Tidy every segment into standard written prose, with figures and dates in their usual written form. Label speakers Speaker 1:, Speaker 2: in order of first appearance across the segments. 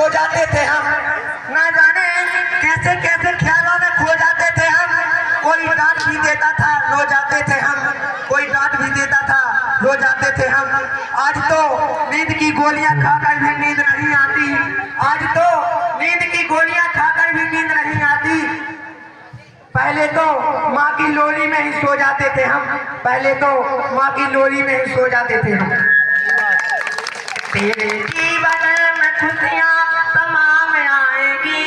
Speaker 1: सो जाते थे हम, ना जाने कैसे कैसे ख्यालों में खो जाते थे हम। कोई डांट भी देता था, रो जाते थे हम, कोई डांट भी देता था, रो जाते थे हम। आज तो नींद की गोलियां खाकर भी नींद नहीं आती, आज तो नींद की गोलियां खाकर भी नींद नहीं आती। पहले तो माँ की लोरी में ही सो जाते थे हम, पहले तो माँ की लोरी में ही सो जाते थे हम। तेरे जीवन में खुशियाँ तमाम आएगी,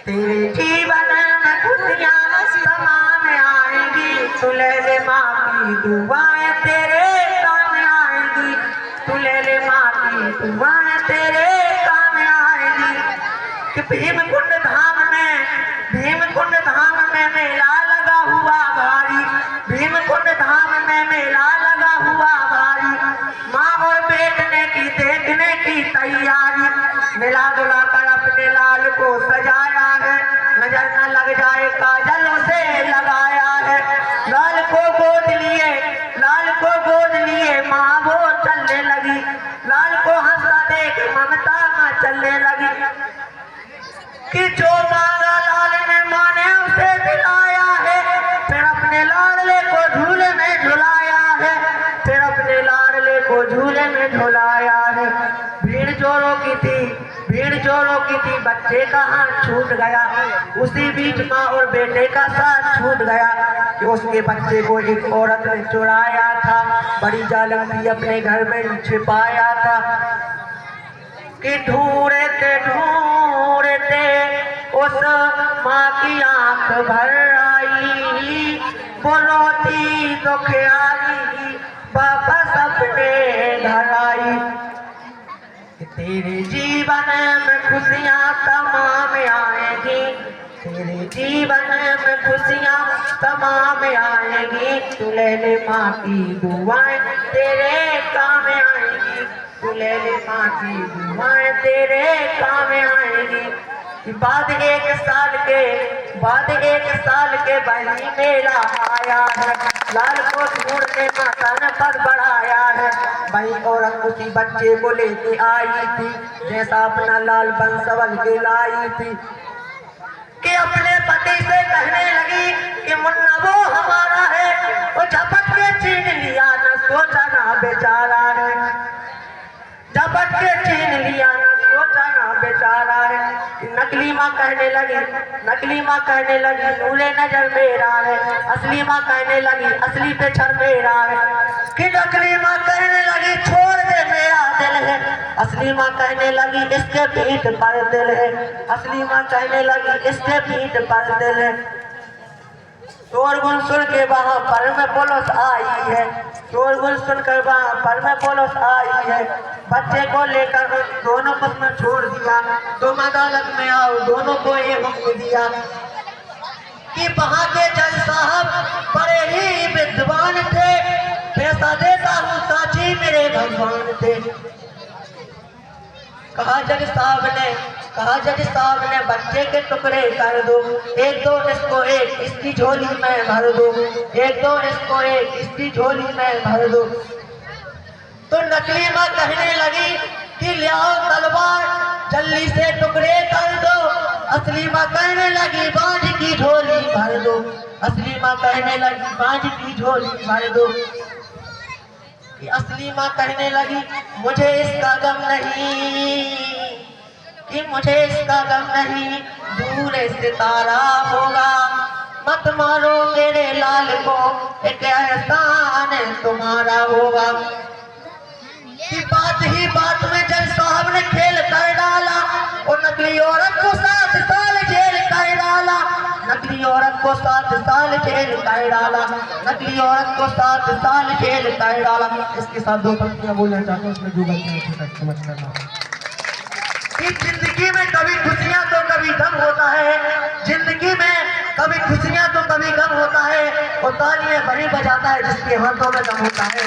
Speaker 1: तेरे जीवन में खुशियाँ तमाम आएगी। तू ले ले माँ की दुआएं तेरे काम आएगी, तू ले ले माँ की दुआएं तेरे काम आएगी। कि भीमकुंड धाम में मेला लगा हुआ भारी, भीमकुंड धाम में मेला लगा हुआ भारी। माँ और बेटने की देखने की तैयारी, मिला जुला कर अपने लाल को सजाया है, नजर न लग जाए काजलों से लगाया है। लाल को गोद लिए, लाल को गोद लिए माँ वो चलने लगी, लाल को हंसता देख ममता माँ चलने लगी। कि जो मांगा लाल ने माँ ने उसे दिलाया है, फिर अपने लाडले को झूले में झुलाया है, फिर अपने लाडले को झूले में झुलाया है। भीड़ जोरों की थी, भीड़ जोरों की थी, बच्चे का हाथ छूट गया, उसी बीच माँ और बेटे का साथ छूट गया। कि उसके बच्चे को एक औरत ने चुराया था, बड़ी जालिम थी, अपने घर में छिपाया था। कि ढूंढते ढूंढते उस माँ की आंख भर आई, वो रोती तो ख्याली वापस अपने घर आई। तेरे जीवन में खुशियाँ तमाम आएगी, तेरे जीवन में खुशियाँ तमाम आएगी। तू ले ले माँ की दुआएं तेरे काम आएगी, तू ले ले माँ की दुआएं तेरे काम आएगी। बाद एक साल के बहनी मेला आया है, लाल को ढूंढने माता ने पद बढ़ाया है। भाई औरत उसी बच्चे को लेके आई थी, जैसा अपना लाल बंसवल के लाई थी। कि अपने पति से कहने लगी कि मुन्ना वो हमारा है, वो झपट के छीन लिया, न सोचा ना बेचारा है, झपट के छीन लिया, न सोचा ना बेचारा है। नकली माँ कहने लगी, नकली माँ कहने लगी नूरे नजर मेरा है, असली माँ कहने लगी असली पे छर मेरा है। कि नकली माँ कहने लगी छोड़ दे मेरा दिल है, असली माँ कहने लगी इसके पीठ पर दिल है, असली माँ कहने लगी इसके पीठ पर दिल है। शोरगुल सुन के वहाँ पर में पुलिस आई है, शोरगुल सुनकर वहाँ पर में पुलिस आई है। बच्चे को लेकर उन दोनों को में छोड़ दिया, तुम अदालत में आओ, दोनों को ये हुक्म दिया। कि वहाँ के जज साहब बड़े ही विद्वान थे, पैसा देता हूँ साची मेरे भगवान थे। कहा जज साहब ने बच्चे के टुकड़े कर दो, एक दो इसको एक इसकी झोली में भर दो, एक दो इसको एक इसकी झोली में भर दो। तो नकली माँ कहने लगी कि ले आओ तलवार जल्दी से टुकड़े कर दो, असली माँ कहने लगी बांझ की झोली भर दो, असली माँ कहने लगी बांझ की झोली भर दो। कि असली माँ कहने लगी मुझे इसका गम नहीं, कि मुझे इसका गम नहीं, दूर सितारा होगा, मत मारो मेरे लाल को, एक एहसान तुम्हारा होगा। कि बात ही बात में जज साहब ने खेल कर डाला, और नकली औरत को 7 साल जेल कर डाला, नकली औरत को 7 साल जेल कर डाला, नकली औरत को 7 साल जेल कर डाला। इसके साथ 2 पंक्तियां बोलना चाहता हूँ, उसमें जो गलतियां समझ लेना। कि जिंदगी में कभी खुशियां तो कभी गम होता है, जिंदगी में कभी खुशियां तो कभी गम होता है, और तालियां बड़ी बजाता है जिसके हाथों में गम होता है।